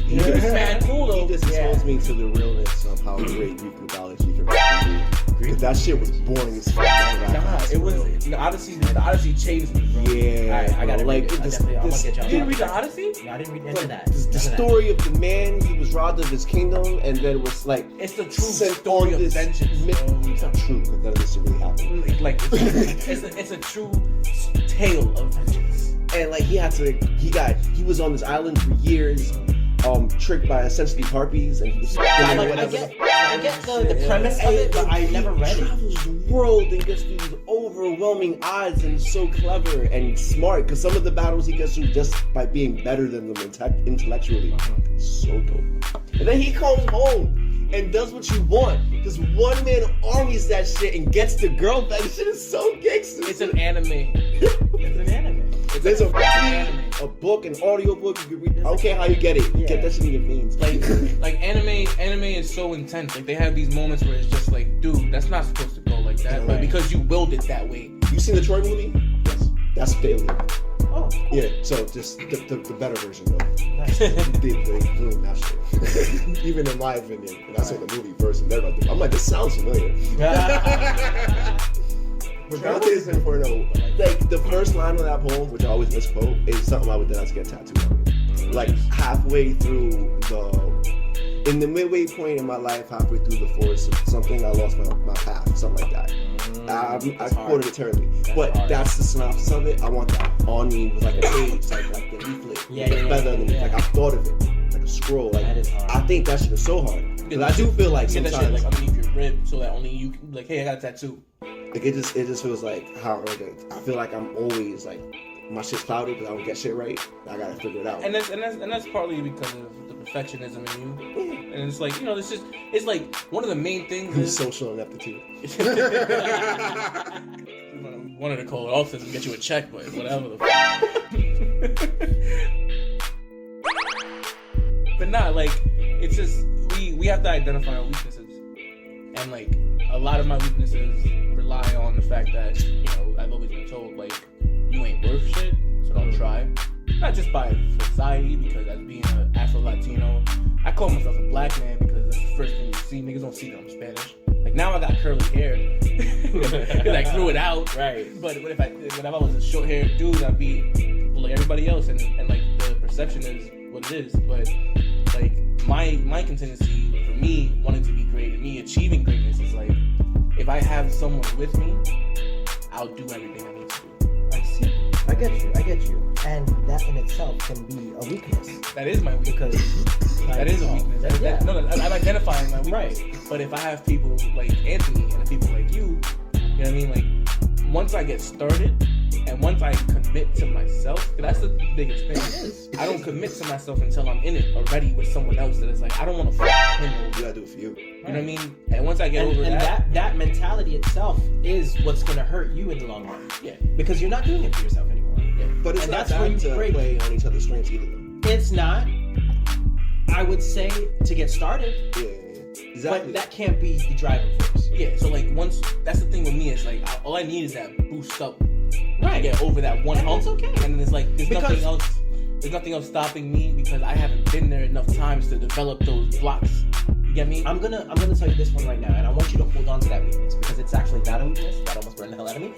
He it's just, mad cool though. he just exposed me to the realness of how great Greek mythology can really be. Because that shit was boring as fuck. Nah, it was the Odyssey changed me, bro. Yeah, I gotta like read it. I this, definitely- I'm this, gonna get You y'all. didn't read the Odyssey? No, I didn't read any of that. the None of that. story of the man, he was robbed of his kingdom, and then was like It's the true sent story on of this vengeance. myth- bro. It's not true because none of this shit really happened. Like it's a true tale of vengeance. And like he was on this island for years, tricked by essentially harpies, and he was I whatever. get the premise of it, but I never read He it. travels the world and gets these overwhelming odds, and so clever and smart. Because some of the battles he gets through just by being better than them intellectually, so dope. And then he comes home and does what you want. This one man armies that shit and gets the girl back. This shit is so gangster. It's an anime. It's an anime. There's a anime. a book, an audio book. You can read. I don't care how you get it. You Yeah. get that shit in your veins. Like anime is so intense. Like they have these moments where it's just like, dude, that's not supposed to go like that, but Right. because you willed it that way. You seen the Troy movie? Yes. That's the Alien. Oh, cool. Yeah. So just the better version though. Nice. They ruined that shit. Even in my opinion. And I saw the movie first and they're like, I'm like, this sounds familiar. But Dante's Inferno, like the first line of that poem, which I always misquote, is something I would then get tattooed on me. Like halfway through in the midway point in my life, halfway through the forest of something, I lost my path, something like that. I quoted it terribly, but hard. that's the synopsis of it. I want that on me with like a page, like the leaflet. with a feather underneath. Like, I've thought of it. Like a scroll. Like, That is hard. I think that shit is so hard. Because I do feel like Get that sometimes, shit like underneath your rib so that only you can, like, hey, I got a tattoo. like, it just feels like how, like, I feel like I'm always, like, my shit's clouded because I don't get shit right. I gotta figure it out. And that's partly because of the perfectionism in you. And it's like, you know, it's like one of the main things is social ineptitude. Wanted to call it officers and get you a check, but whatever the But not like, it's just we have to identify our weaknesses. And like a lot of my weaknesses rely on the fact that, you know, I've always been told like, you ain't worth shit, so don't try. Not just by society, because as being an Afro-Latino, I call myself a black man because that's the first thing you see. Niggas don't see that I'm Spanish. Like now I got curly hair because I grew it out. Right. But when I was a short-haired dude, I'd be like everybody else, and like the perception is what it is. But like my contingency for me wanting to be great and me achieving greatness is like, if I have someone with me, I'll do everything I need to do. I see. I get you. And that in itself can be a weakness. That is my weakness. Because like, That is a weakness. No, I'm identifying my weakness. Right. But if I have people like Anthony and people like you know what I mean? Like, once I get started and once I commit to myself, 'cause that's the biggest thing. I don't commit to myself until I'm in it already with someone else that is like, I don't want to fuck him over. You gotta do it for you. You know what I mean? And once I get over and that, that mentality itself is what's going to hurt you in the long run. yeah. Because you're not doing it for yourself anymore. But it's And not that's where bad you to break. play on each other's strengths either, though. It's not. I would say to get started, Yeah. Exactly. but that can't be the driving force. Yeah, so like once, that's the thing with me, is like, all I need is that boost up to Right. get over that one And hump. that's okay. And then it's like, there's Because- nothing else stopping me because I haven't been there enough times to develop those blocks. You get me? I'm gonna tell you this one right now, and I want you to hold on to that weakness because it's actually not a weakness. That almost burned the hell out of me.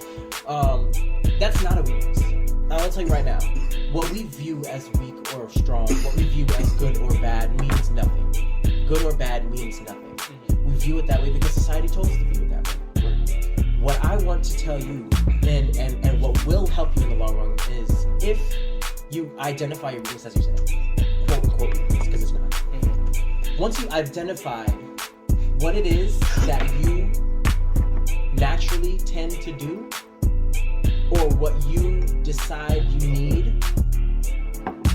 That's not a weakness. I'm gonna tell you right now. What we view as weak or strong, what we view as good or bad, means nothing. Good or bad means nothing. We view it that way because society told us to view it that way. What I want to tell you, and what will help you in the long run, is if you identify your weakness, as you said, quote unquote weakness, because it's not. Once you identify what it is that you naturally tend to do, or what you decide you need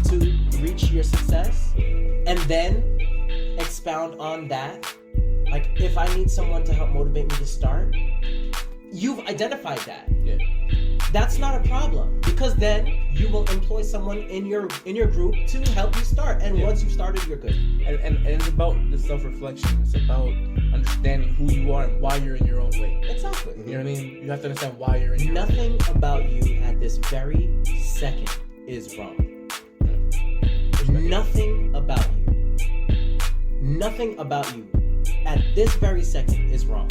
to reach your success, and then expound on that. Like, if I need someone to help motivate me to start, you've identified that. Yeah. That's not a problem, because then you will employ someone in your group to help you start, and Yeah. once you've started, you're good. And it's about the self-reflection. It's about understanding who you are and why you're in your own way. Exactly. You know what I mean? You have to understand why you're in your own way. Nothing about you at this very second is wrong. Nothing about you at this very second is wrong.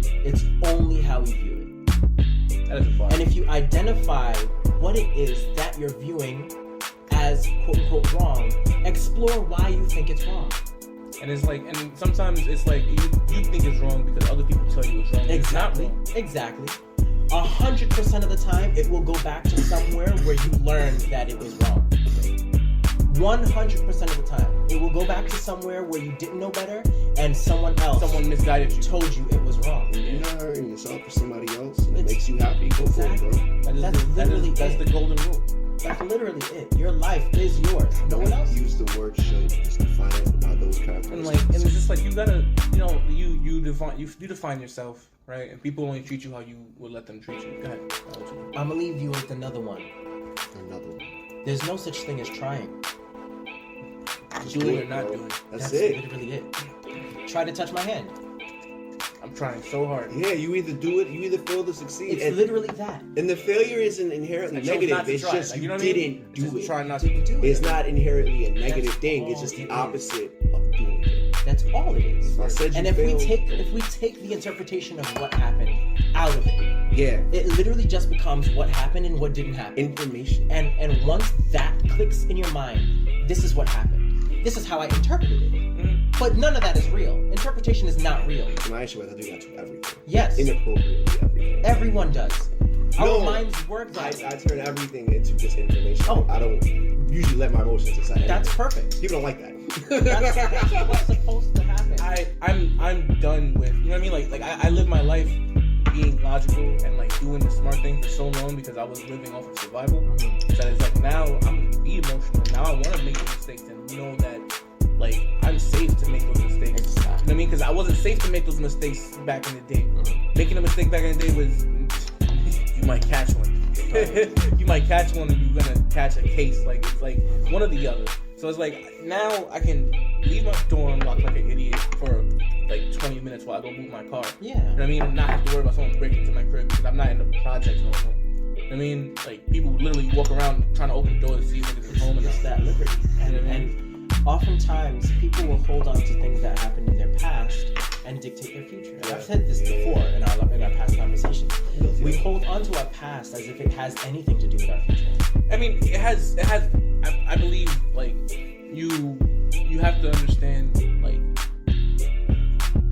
It's only how we view it. That is a bar. And if you identify what it is that you're viewing as quote unquote wrong, explore why you think it's wrong. And it's like, and sometimes it's like you think it's wrong because other people tell you it's wrong. It's not wrong. Exactly. 100% of the time, it will go back to somewhere where you learned that it was wrong. 100% of the time, it will go back to somewhere where you didn't know better, and someone misguided you. told you it was wrong. You're not hurting yourself for somebody else, and it makes you happy. Go for it, bro. That's literally that's it. the golden rule. That's literally it. Your life is yours. No one else. Use the word should just define it by those characteristics. And like, and it's just like you gotta, you define yourself, right? And people only treat you how you would let them treat you. Go ahead. I'm gonna leave you with another one. Another one. There's no such thing as trying. Just Doing do or not bro. doing. That's it. Literally it. Try to touch my hand. I'm trying so hard. Yeah, you either do it, you either fail to succeed. It's literally that. And the failure isn't inherently I chose negative. not to It's try. just Like, you know what I mean? didn't do Just it. try not Didn't do it. It's not inherently a negative That's thing. It's all just the it is. opposite of doing it. That's all it is. If I said you And if we failed, take the interpretation of what happened out of it, yeah, it literally just becomes what happened and what didn't happen. information. And once that clicks in your mind, this is what happened. This is how I interpreted it. Mm-hmm. But none of that is real. Interpretation is not real. And I actually I do that to everything. Yes, Inappropriately everything. everyone does. Our minds work I like turn everything into just information. Oh. I don't usually let my emotions decide. that's anything. perfect. People don't like that. That's what's supposed to happen. I'm done with, you know what I mean? Like I lived my life being logical and like doing the smart thing for so long because I was living off of survival. That it's like now I'm gonna be emotional. Now I want to make the mistakes and know that like I'm safe to make those mistakes. You know what I mean? Because I wasn't safe to make those mistakes back in the day. Making a mistake back in the day was you might catch one. You might catch one and you're gonna catch a case. Like it's like one or the other. So it's like now I can leave my door unlocked like an idiot for like 20 minutes while I go move my car. Yeah. You know what I mean? And not have to worry about someone breaking into my crib because I'm not in the projects no more. You know what I mean? Like people literally walk around trying to open the door to see if niggas is home and It's that liberty. And oftentimes people will hold on to things that happened in their past and dictate their future. And I've said this before in our past conversations. We hold on to our past as if it has anything to do with our future. I mean, it has. I believe like you have to understand like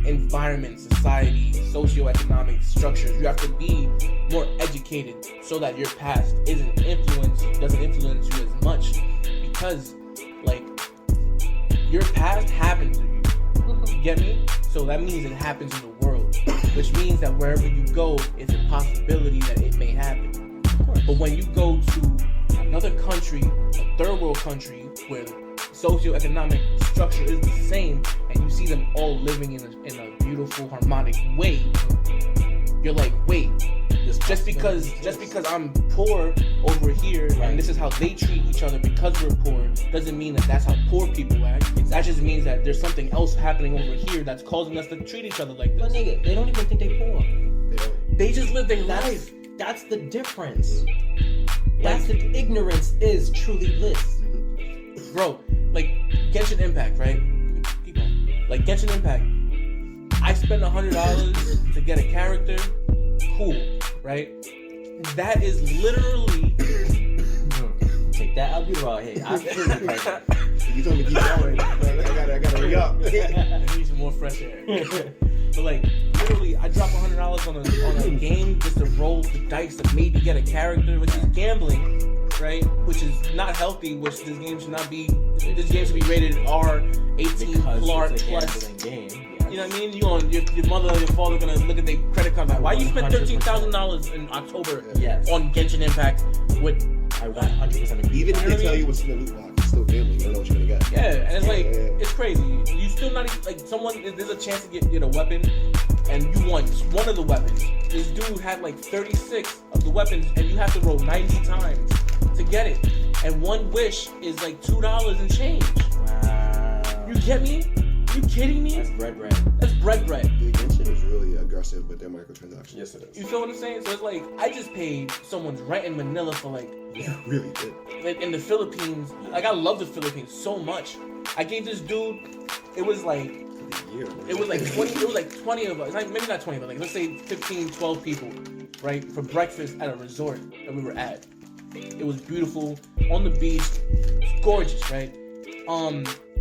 environment, society, socio-economic structures. You have to be more educated so that your past doesn't influence you as much because like your past happened to you. You get me? So that means it happens in the world, which means that wherever you go, it's a possibility that it may happen. But when you go to another country, a third world country, where the socio-economic structure is the same, and you see them all living in a beautiful, harmonic way, you're like, wait, just because I'm poor over here, and this is how they treat each other because we're poor, doesn't mean that that's how poor people act. That just means that there's something else happening over here that's causing us to treat each other like this. But nigga, they don't even think they poor. They just live their life. That's the difference. That's the ignorance is truly bliss. Bro, like Genshin Impact, right? Keep going. Like Genshin Impact, I spend $100 to get a character. Cool, right? That is literally. Take that, I'll be raw here. I feel you right now. You told me to keep going. I gotta hurry up. I need some more fresh air. So like, literally, I drop $100 on a game just to roll the dice to maybe get a character, which is gambling, right? Which is not healthy. Which this game should not be. This game should be rated R, 18 plus. Game. You know what I mean? Your mother or your father gonna look at their credit card like, why you spend $13,000 in October on Genshin Impact with? I 100% agree. Even if they tell you what's in the loot box, it's still gambling. You don't know what you're gonna get. Yeah, and it's like it's crazy. You still not even, like someone. There's a chance to get a weapon, and you want one of the weapons. This dude had like 36 of the weapons, and you have to roll 90 times to get it. And one wish is like $2 and change. Wow. You get me? You kidding me? That's bread. That's bread. The Genshin is really aggressive with their microtransactions. Yes, it is. You feel what I'm saying? So it's like I just paid someone's rent in Manila for like. You really did. Like in the Philippines, like I love the Philippines so much. I gave this dude, it was like 20 of us, like maybe not 20, but like let's say 15, 12 people, right, for breakfast at a resort that we were at. It was beautiful on the beach, it's gorgeous, right?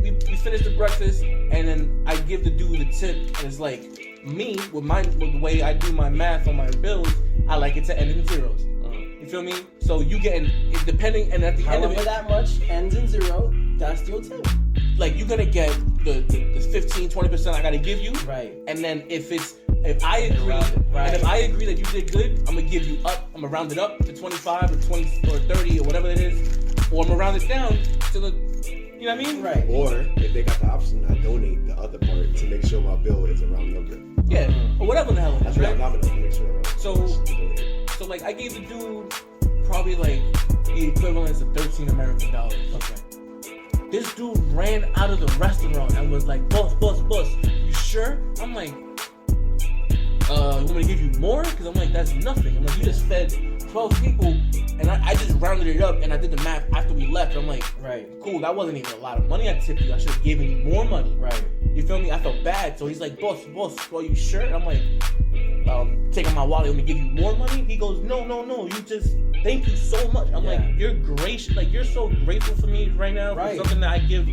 We finished the breakfast, and then I give the dude the tip, and it's like me with the way I do my math on my bills, I like it to end in zeros. You feel me? So you getting depending, and at the end of it, that much ends in 0. That's your tip. like you're gonna get the 15-20% I gotta give you, Right. and then if I agree, and if I agree that you did good, I'm gonna give you up. I'm gonna round it up to 25 or 20 or 30 or whatever it is, or I'm gonna round it down to the, you know what I mean? Right. Or if they got the option, I donate the other part to make sure my bill is a round number. Yeah, or whatever the hell it is, That's right? round nominal to make sure. So like I gave the dude probably like the equivalent to $13 American. Okay. This dude ran out of the restaurant and was like, boss, you sure? I'm like, you want me to give you more? Because I'm like, that's nothing. I'm like, you just fed 12 people, and I just rounded it up, and I did the math after we left. I'm like, Right. cool, that wasn't even a lot of money I tipped you. I should have given you more money. Right. You feel me? I felt bad. So he's like, boss, are you sure? I'm like, taking my wallet, let me give you more money? He goes, no, you just, thank you so much. I'm like, you're gracious, like, you're so grateful for me right now for something that I give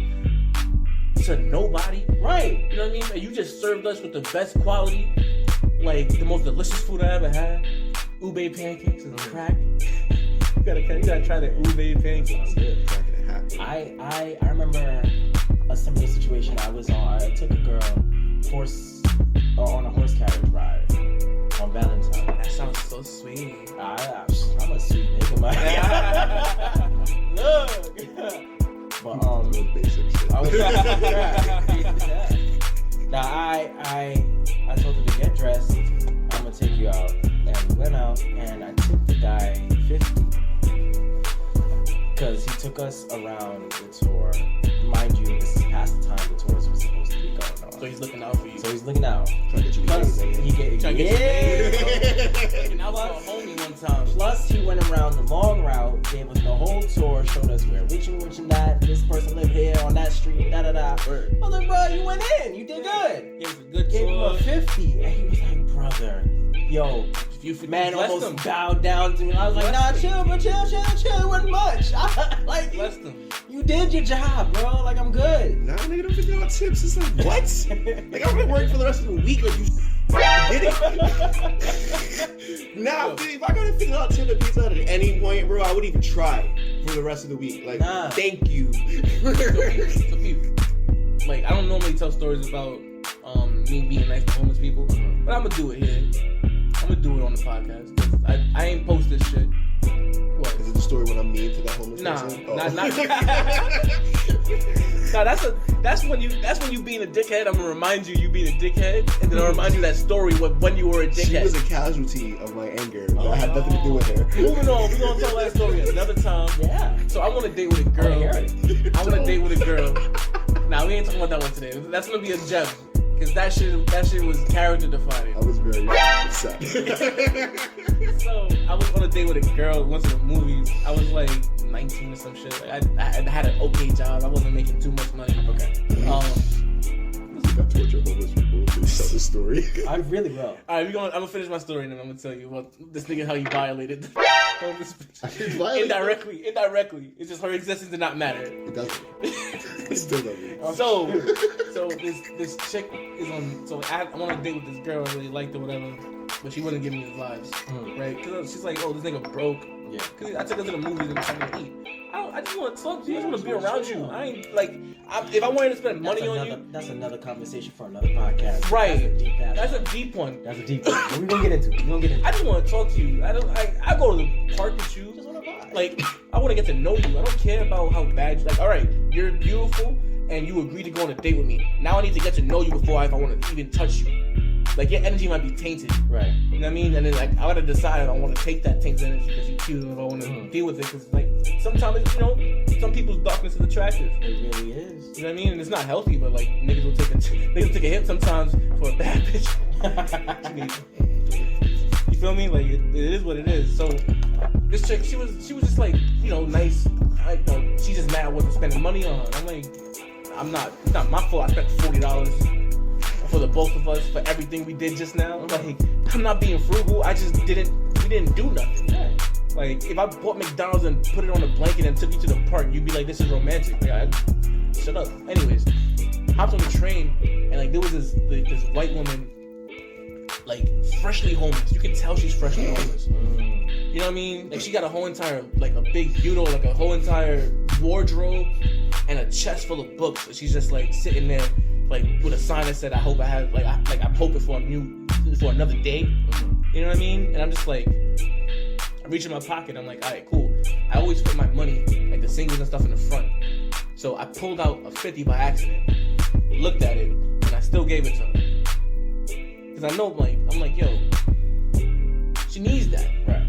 to nobody. Right. You know what I mean? And you just served us with the best quality, like, the most delicious food I ever had. It ube pancakes and crack. You gotta try the ube pancakes. I remember a similar situation I was on. I took a girl on a horse carriage ride on Valentine's. That sounds so sweet. I'm a sweet nigga, man. Look. But basic shit. Now I told her to get dressed. I'm gonna take you out, and we went out, and I took the guy $50 because he took us around the tour. Mind you, this is past the time the tours was supposed to be going on. So he's looking out for you. So he's looking out. Trying to get you Plus, laid, he get Trying to get yeah. And I was a homie one time. Plus, he went around the long route, gave us the whole tour, showed us where which and that, this person lived here on that street, da da da. I was like, bro, you went in, you did good. Gave us a good Gave him tour. a 50, and he was like, brother, yo, man almost bowed down to me. I was like, nah, chill, bro, chill. It wasn't much. Like, Bless them. you did your job, bro. Like, I'm good. Nah, nigga, don't think about tips. It's like, what? Like, I'm gonna work for the rest of the week or you did it. Nah, if I gotta figure out tip a pizza Hut at any point, bro, I would even try for the rest of the week. Like, Nah. thank you. So people, like, I don't normally tell stories about me being nice to homeless people, but I'm gonna do it here. I'm gonna do it on the podcast. 'Cause I ain't post this shit. What? Is it the story when I'm mean to that homeless Nah, person? Oh. not. Nah, that's when you being a dickhead. I'm gonna remind you being a dickhead, and then I'll remind you that story when you were a dickhead. She was a casualty of my anger. That had nothing to do with her. Moving on, we're gonna tell that story another time. Yeah. So I want to date with a girl. I hear it. I want to date with a girl. Nah, we ain't talking about that one today. That's gonna be a gem. Cause that shit was character defining. I was very upset. So I was on a date with a girl, went to the movies. I was like 19 or some shit. Like I had an okay job. I wasn't making too much money. Okay. Got torture homeless people. Please tell the story. I really will. Alright, I'm gonna finish my story and then I'm gonna tell you about this nigga how he violated the homeless bitch. Indirectly. It's just her existence did not matter. It doesn't. It still doesn't. So this chick is on. So I went on a date with this girl. I really liked her, whatever. But she wouldn't give me the vibes, right? Cause she's like, oh, this nigga broke. Yeah. Cause I took her to the movies and something to eat. I just want to talk to you. I just want to be around you. I ain't like, if I wanted to spend money on you. That's another conversation for another podcast. Right. That's a deep one. That's a deep one. But we're gonna get into it. I just want to talk to you. I go to the park with you. Just wanna vibe. Like, I want to get to know you. I don't care about how bad you. Like, all right, you're beautiful and you agreed to go on a date with me. Now I need to get to know you before I want to even touch you. Like, your energy might be tainted. Right. You know what I mean? And then, like, I gotta decide if I want to take that tainted energy because you're cute, or if I want to deal with it. Because, like, sometimes, some people's darkness is attractive. It really is. You know what I mean? And it's not healthy, but, like, niggas will take a hit sometimes for a bad bitch. You feel me? Like, it is what it is. So, this chick, she was just, like, nice. She just mad I wasn't spending money on her. I'm like, it's not my fault I spent $40 for the both of us for everything we did just now. Like, I'm not being frugal. We didn't do nothing. Like, if I bought McDonald's and put it on a blanket and took you to the park, you'd be like, this is romantic. Like, shut up. Anyways, hopped on the train and like there was this white woman, like freshly homeless. You can tell she's freshly homeless. You know what I mean? Like she got a whole entire, like a big buto, like a whole entire wardrobe and a chest full of books. And she's just like sitting there, like with a sign that said, "I hope I have, like I'm hoping for another day." You know what I mean? And I'm just like, I reach in my pocket. I'm like, all right, cool. I always put my money, like the singles and stuff, in the front. So I pulled out a 50 by accident, looked at it, and I still gave it to her. Cause I know, like, I'm like, yo, she needs that, right?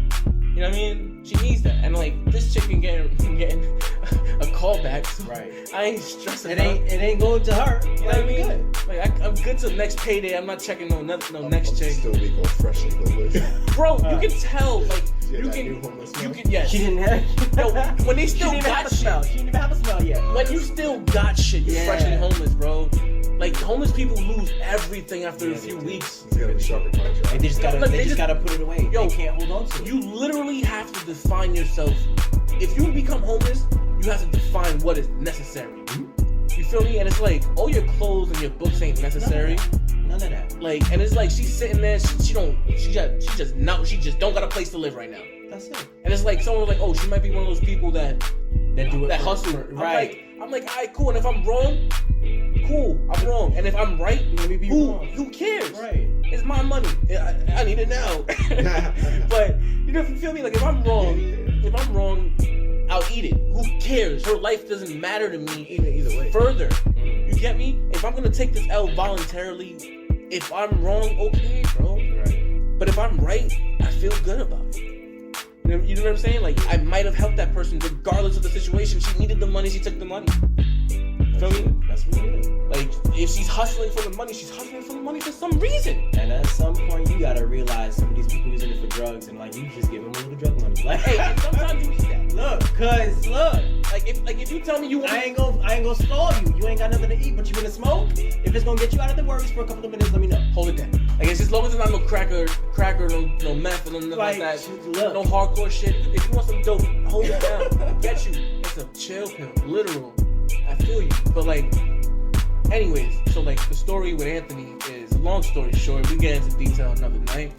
You know what I mean? She needs that, and like this chicken getting a call back, so right? I ain't stressing. It ain't going to her. You know what I mean? Good. Like I'm good till next payday. I'm not checking no next check. Still be going fresh and homeless. Bro, you can tell, like you can, yes. She didn't have. Yo, when they still got shit. She didn't even have a smell yet. When you still got shit, you're freshly homeless, bro. Like homeless people lose everything after a few weeks. They just gotta put it away. Yo, they can't hold on to it. You literally have to define yourself. If you become homeless, you have to define what is necessary. You feel me? And it's like all your clothes and your books ain't necessary. None of that. Like, and it's like she's sitting there. She just don't got a place to live right now. That's it. And it's like someone was like, oh, she might be one of those people that do it. That hustle. Right. I'm like, all right, cool. And if I'm wrong, cool, I'm wrong. And if I'm right, who cares? Right. It's my money. I need it now. But you know, if you feel me, like if I'm wrong, I'll eat it. Who cares? Her life doesn't matter to me either way. Further. You get me? If I'm gonna take this L voluntarily, if I'm wrong, okay, bro. Right. But if I'm right, I feel good about it. You know what I'm saying? Like, I might have helped that person regardless of the situation. She needed the money, she took the money. Feel me? That's what it is. Like, if she's hustling for the money, she's hustling for the money for some reason. And at some point, you gotta realize some of these people using it for drugs, and like, you just give them a little drug money. Like, Hey, and sometimes you need that. Look. Like if you tell me you want, I ain't gonna stall you. You ain't got nothing to eat, but you gonna smoke. If it's gonna get you out of the worries for a couple of minutes, let me know. hold it down. Like, it's as long as it's not no cracker, no meth, or nothing like that. Look. No hardcore shit. If you want some dope, hold it down. I get you. It's a chill pill, literal. I feel you. But like, anyways, so like the story with Anthony is, long story short, we get into detail another night.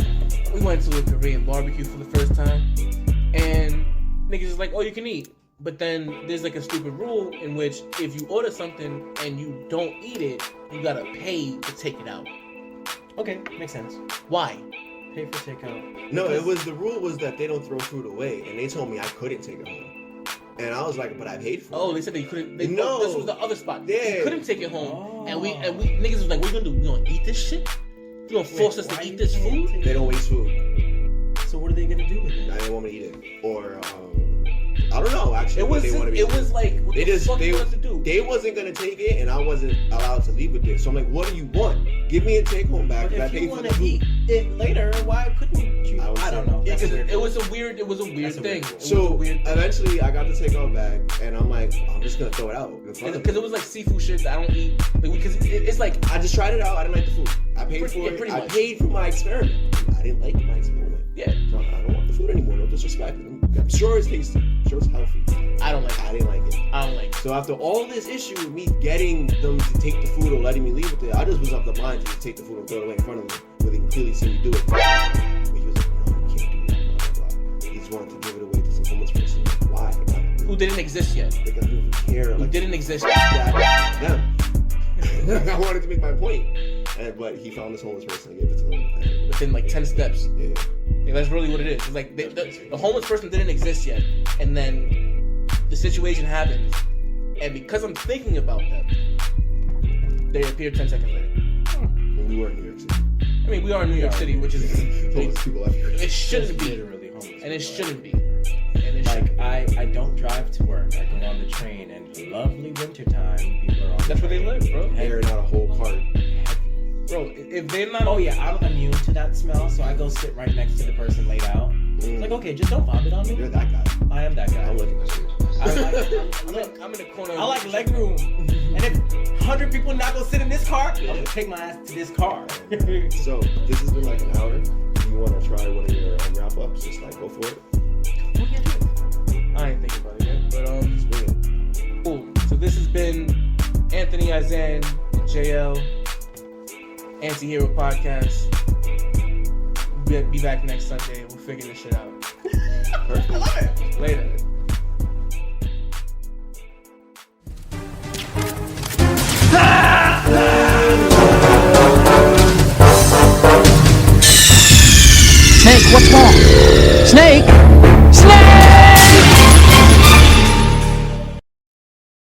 We went to a Korean barbecue for the first time, and niggas is like, oh, you can eat. But then there's like a stupid rule in which if you order something and you don't eat it, you gotta pay to take it out. Okay, makes sense. Why? Pay for takeout. No, the rule was that they don't throw food away, and they told me I couldn't take it home. And I was like, but I paid for it. Oh, they said they couldn't. No. This was the other spot. Yeah. You couldn't take it home. And we niggas was like, what you gonna do? You gonna eat this shit? You gonna force us to eat this food? They don't waste food. So what are they gonna do with it? I didn't want me to eat it. Or, I don't know, actually. It was what they wanted me it to was do. like, what They the just, fuck they, you want us to do? they wasn't going to take it, and I wasn't allowed to leave with it. So I'm like, what do you want? Give me a take-home bag, But because I if you paid for want the to food. eat it later, why couldn't you? I don't know. Yeah, That's because weird. it was a weird That's a thing. weird It was So a weird thing. eventually, I got the take-home bag, and I'm like, I'm just going to throw it out in front of Because me. it was like seafood shit that I don't eat. Because it's like, I just tried it out. I didn't like the food. I paid Pretty- for yeah, it. pretty I much. paid for my experiment. I didn't like my experiment. yeah, So I don't want the food anymore. No disrespect. I'm sure it's tasty. I'm sure it's healthy. I don't like it. I didn't like it. I don't like it. So after all this issue with me getting them to take the food or letting me leave with it, I just was of the mind to just take the food and throw it away in front of me, where they can clearly see me do it. But he was like, no, you can't do that, blah, blah, blah. He just wanted to give it away to some homeless person. Why? Who didn't exist yet? Like, I don't even care. Who Like, didn't exist yet? that, them. I wanted to make my point. But he found this homeless person and gave it to him. And, Within like 10 steps. yeah. Like, that's really what it is. It's like the homeless person didn't exist yet, and then the situation happens, and because I'm thinking about them, they appear 10 seconds later. When we were in New York City. I mean, we are in New York City, which is Homeless people everywhere. it shouldn't be, literally homeless. and it shouldn't be, and it shouldn't. Like I don't drive to work. I go on the train, and lovely wintertime, people are on. That's where they live, bro. Airing out a whole cart. Bro, if they're not, Oh yeah, I'm immune to that smell, so I go sit right next to the person laid out. It's like, okay, just don't vomit on me. You're that guy. I am that guy. I'm looking at you. I'm in the corner. I like leg room. And if 100 people not gonna sit in this car, I'm gonna take my ass to this car. So this has been like an hour. Do you want to try one of your wrap ups? Just like go for it. I ain't thinking about it yet, but Just bring it. cool. So this has been Anthony, Eizan, and Jael, AntiHeroes Podcast. Be back next Sunday. We'll figure this shit out. Perfect. I love it. Later. Snake, what's wrong? Snake!